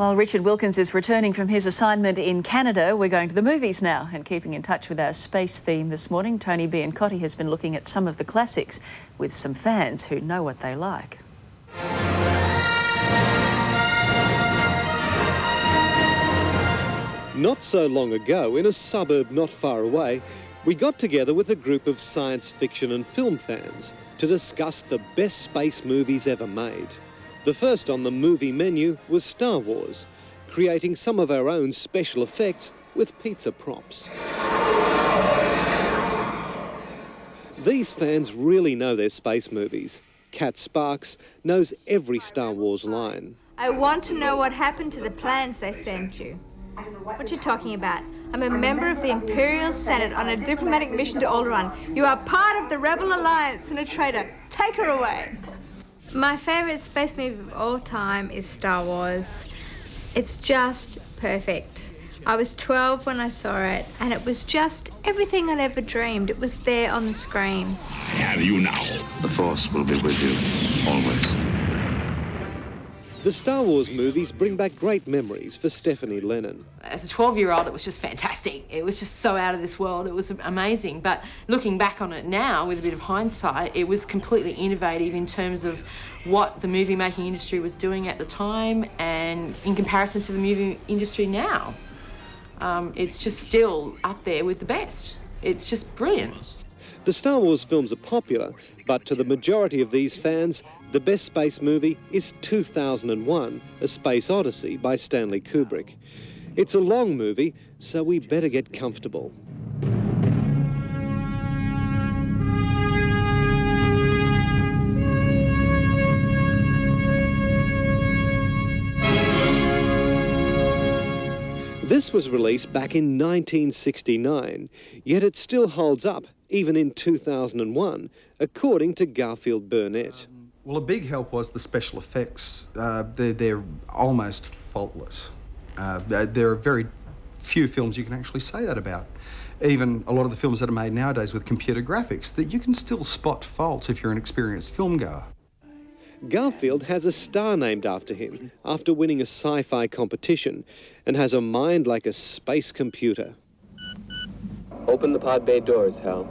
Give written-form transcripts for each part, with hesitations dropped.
While Richard Wilkins is returning from his assignment in Canada, we're going to the movies now. And keeping in touch with our space theme this morning, Tony Biancotti has been looking at some of the classics with some fans who know what they like. Not so long ago, in a suburb not far away, we got together with a group of science fiction and film fans to discuss the best space movies ever made. The first on the movie menu was Star Wars, creating some of our own special effects with pizza props. These fans really know their space movies. Kat Sparks knows every Star Wars line. I want to know what happened to the plans they sent you. What you talking about? I'm a member of the Imperial Senate on a diplomatic mission to Alderaan. You are part of the Rebel Alliance and a traitor. Take her away. My favourite space movie of all time is Star Wars. It's just perfect. I was 12 when I saw it, and it was just everything I'd ever dreamed. It was there on the screen. I have you now. The Force will be with you, always. The Star Wars movies bring back great memories for Stephanie Lennon. As a 12-year-old, it was just fantastic. It was just so out of this world. It was amazing. But looking back on it now, with a bit of hindsight, it was completely innovative in terms of what the movie-making industry was doing at the time and in comparison to the movie industry now. It's just still up there with the best. It's just brilliant. The Star Wars films are popular, but to the majority of these fans, the best space movie is 2001, A Space Odyssey by Stanley Kubrick. It's a long movie, so we better get comfortable. This was released back in 1969, yet it still holds up, even in 2001, according to Garfield Barnard. Well, a big help was the special effects. They're almost faultless. There are very few films you can actually say that about. Even a lot of the films that are made nowadays with computer graphics, that you can still spot faults if you're an experienced filmgoer. Garfield has a star named after him, after winning a sci-fi competition, and has a mind like a space computer. Open the pod bay doors, Hal.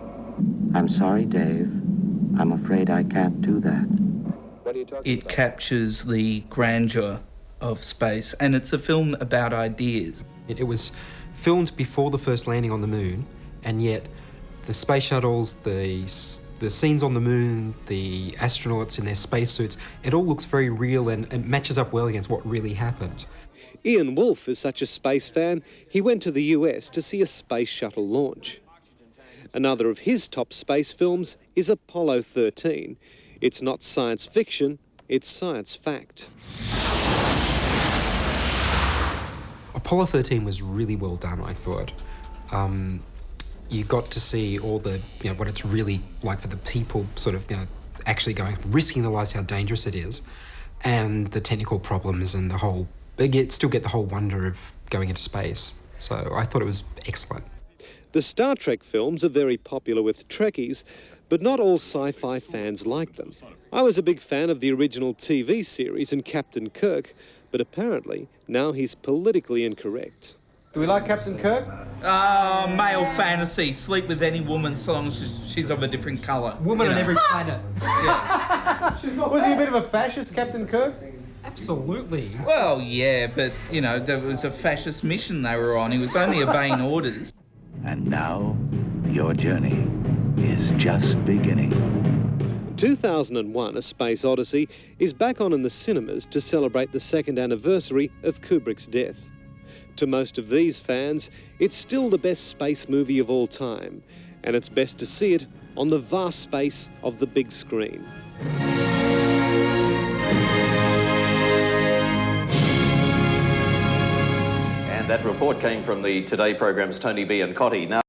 I'm sorry, Dave. I'm afraid I can't do that. What are you talking about? It captures the grandeur of space, and it's a film about ideas. It was filmed before the first landing on the moon, and yet the space shuttles, the scenes on the moon, the astronauts in their spacesuits, it all looks very real and matches up well against what really happened. Ian Woolf is such a space fan, he went to the US to see a space shuttle launch. Another of his top space films is Apollo 13. It's not science fiction, it's science fact. Apollo 13 was really well done, I thought. You got to see all the, what it's really like for the people sort of, actually risking their lives, how dangerous it is, and the technical problems and the whole, still get the whole wonder of going into space. So I thought it was excellent. The Star Trek films are very popular with Trekkies, but not all sci-fi fans like them. I was a big fan of the original TV series and Captain Kirk, but apparently now he's politically incorrect. Do we like Captain Kirk? Male fantasy. Sleep with any woman so long as she's of a different colour. Woman on every planet. Yeah. Was he a bit of a fascist, Captain Kirk? Absolutely. Well, yeah, but, there was a fascist mission they were on. He was only obeying orders. And now, your journey is just beginning. 2001, A Space Odyssey, is back on in the cinemas to celebrate the second anniversary of Kubrick's death. To most of these fans, it's still the best space movie of all time, and it's best to see it on the vast space of the big screen. And that report came from the Today program's Tony Biancotti. Now